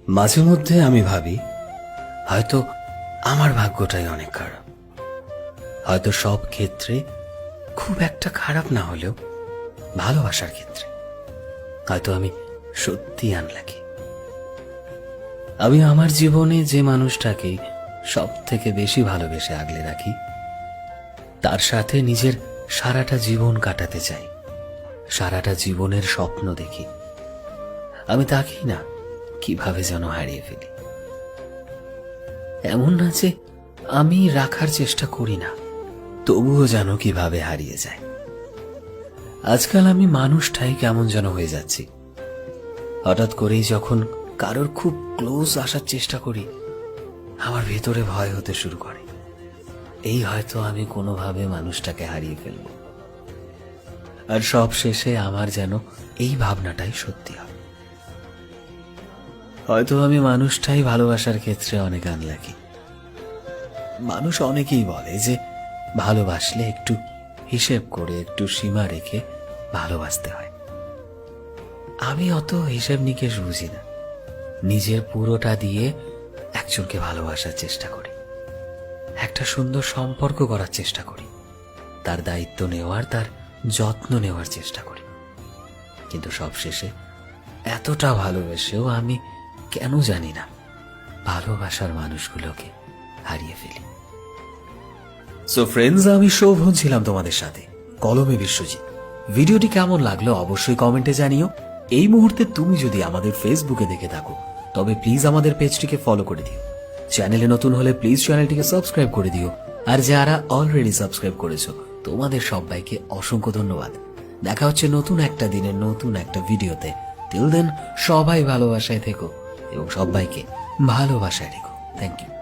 মাঝে মধ্যে আমি ভাবি হয়তো আমার ভাগ্যটাই অনেক খারাপ। হয়তো সব ক্ষেত্রে খুব একটা খারাপ না হলেও ভালোবাসার ক্ষেত্রে হয়তো আমি সত্যি আনলাকি। আমি আমার জীবনে যে মানুষটাকে সব থেকে বেশি ভালোবেসে আগলে রাখি, তার সাথে নিজের সারাটা জীবন কাটাতে চাই, সারাটা জীবনের স্বপ্ন দেখি। আমি তাকেই না কিভাবে যেন হারিয়ে ফেলি। এমন না যে আমি রাখার চেষ্টা করি না, তবুও যেন কিভাবে হারিয়ে যায়। আজকাল আমি মানুষটাই কেমন যেন হয়ে যাচ্ছি। হঠাৎ করেই যখন কারোর খুব ক্লোজ আসার চেষ্টা করি, আমার ভেতরে ভয় হতে শুরু করে। এই হয়তো আমি কোনোভাবে মানুষটাকে হারিয়ে ফেলব। আর সব শেষে আমার যেন এই ভাবনাটাই সত্যি হয়। হয়তো আমি মানুষটাই ভালোবাসার ক্ষেত্রে অনেক আনলাকি। মানুষ অনেকেই বলে যে ভালোবাসলে একটু হিসেব করে, একটু সীমা রেখে ভালোবাসতে হয়। আমি অত হিসেব নিকেশ বুঝি না। নিজের পুরোটা দিয়ে একজনকে ভালোবাসার চেষ্টা করি, একটা সুন্দর সম্পর্ক করার চেষ্টা করি, তার দায়িত্ব নেওয়ার, তার যত্ন নেওয়ার চেষ্টা করি। কিন্তু সবশেষে এতটা ভালোবেসেও আমি কেন জানি না ভালোবাসার মানুষগুলোকে হারিয়ে ফেলি। সো ফ্রেন্ডস, আমি শোভন ছিলাম তোমাদের সাথে, কলমে বিশ্বজিৎ। ভিডিওটি কেমন লাগলো অবশ্যই কমেন্টে জানিও। এই মুহূর্তে তুমি যদি আমাদের ফেসবুকে দেখে থাকো তবে প্লিজ আমাদের পেজটিকে ফলো করে দিও। চ্যানেলে নতুন হলে প্লিজ চ্যানেলটিকে সাবস্ক্রাইব করে দিও। আর যারা অলরেডি সাবস্ক্রাইব করেছো তোমাদের সবাইকে অসংখ্য ধন্যবাদ। দেখা হচ্ছে নতুন একটা দিনের নতুন একটা ভিডিওতে। টিল দেন সবাই ভালোবাসায় থেকো এবং সবাইকে ভালোবাসায় রেখো। Thank you.